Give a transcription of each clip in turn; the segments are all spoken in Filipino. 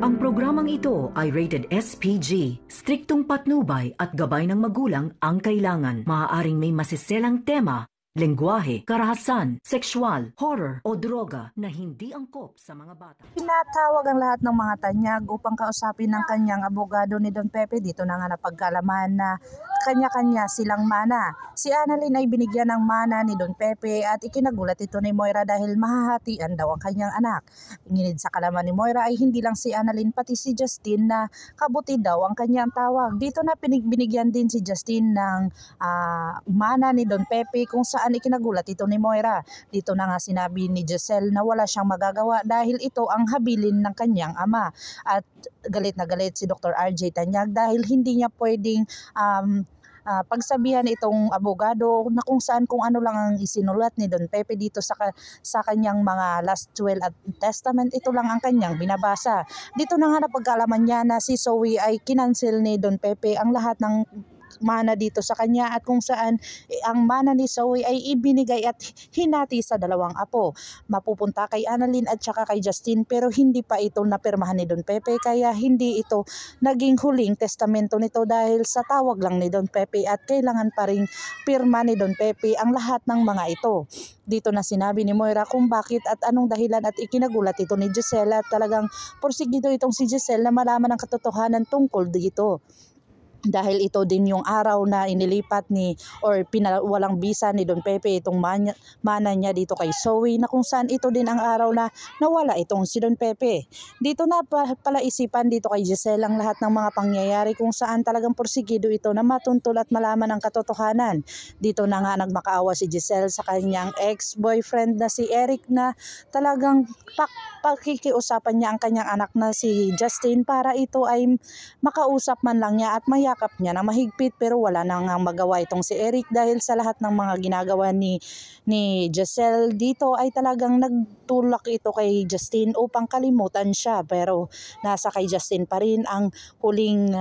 Ang programang ito ay rated SPG. Striktong patnubay at gabay ng magulang ang kailangan. Maaaring may masiselang tema, lengguwahe, karahasan, sexual, horror o droga na hindi angkop sa mga bata. Tinatawag ang lahat ng mga tanyag upang kausapin ng kanyang abogado ni Don Pepe. Dito na nga napagkalaman na kanya-kanya silang mana. Si Annalyn ay binigyan ng mana ni Don Pepe at ikinagulat ito ni Moira dahil mahahatian daw ang kanyang anak. Nginid sa kalaman ni Moira ay hindi lang si Annalyn pati si Justin na kabuti daw ang kanyang tawag. Dito na binigyan din si Justin ng mana ni Don Pepe kung saan ikinagulat ito ni Moira. Dito na nga sinabi ni Giselle na wala siyang magagawa dahil ito ang habilin ng kanyang ama. At galit na galit si Dr. RJ Tanyag dahil hindi niya pwedeng pagsabihan itong abogado na kung saan kung ano lang ang isinulat ni Don Pepe dito sa kanyang mga last will at testament, ito lang ang kanyang binabasa. Dito na nga napagkaalaman niya na si Zoe ay kinancel ni Don Pepe ang lahat ng mana dito sa kanya at kung saan ang mana ni Zoe ay ibinigay at hinati sa dalawang apo. Mapupunta kay Annalyn at saka kay Justin pero hindi pa ito napirmahan ni Don Pepe kaya hindi ito naging huling testamento nito dahil sa tawag lang ni Don Pepe at kailangan pa ring pirma ni Don Pepe ang lahat ng mga ito. Dito na sinabi ni Moira kung bakit at anong dahilan at ikinagulat ito ni Giselle at talagang porsigido itong si Giselle na malaman ang katotohanan tungkol dito. Dahil ito din yung araw na inilipat walang bisa ni Don Pepe itong mana niya dito kay Zoe na kung saan ito din ang araw na nawala itong si Don Pepe. Dito na pala isipan dito kay Giselle ang lahat ng mga pangyayari kung saan talagang porsigido ito na matuntol at malaman ang katotohanan. Dito na nga nagmakaawa si Giselle sa kanyang ex-boyfriend na si Eric na talagang pakikiusapan niya ang kanyang anak na si Justin para ito ay makausap man lang niya at mayakap niya na mahigpit pero wala na nga magawa itong si Eric dahil sa lahat ng mga ginagawa ni Giselle dito ay talagang nagtulak ito kay Justin upang kalimutan siya pero nasa kay Justin pa rin ang huling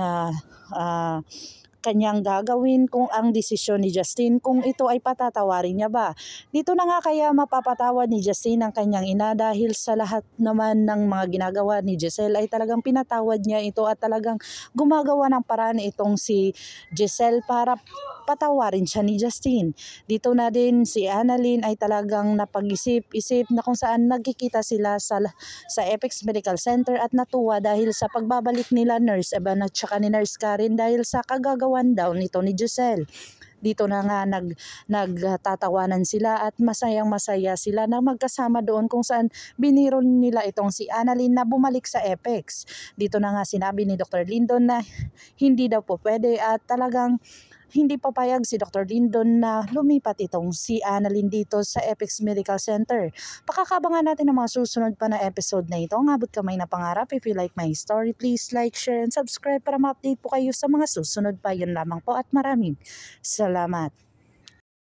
kanyang gagawin kung ang desisyon ni Justin kung ito ay patatawarin niya ba. Dito na nga kaya mapapatawad ni Justin ang kanyang ina dahil sa lahat naman ng mga ginagawa ni Giselle ay talagang pinatawad niya ito at talagang gumagawa ng paraan itong si Giselle para patawarin siya ni Justin. Dito na din si Annalyn ay talagang napag-isip-isip na kung saan nagkikita sila sa Apex Medical Center at natuwa dahil sa pagbabalik nila Nurse Evan at saka ni Nurse Karen dahil sa kagagawan daw nito ni Giselle. Dito na nga nagtatawanan sila at masayang-masaya sila na magkasama doon kung saan biniro nila itong si Annalyn na bumalik sa Apex. Dito na nga sinabi ni Dr. Lindon na hindi daw po pwede at talagang hindi papayag si Dr. Lindon na lumipat itong si Annalyn dito sa Apex Medical Center. Pakakabangan natin ang mga susunod pa na episode na ito. Ang abot kamay na pangarap. If you like my story, please like, share, and subscribe para ma-update po kayo sa mga susunod pa. Yun lamang po at maraming salamat.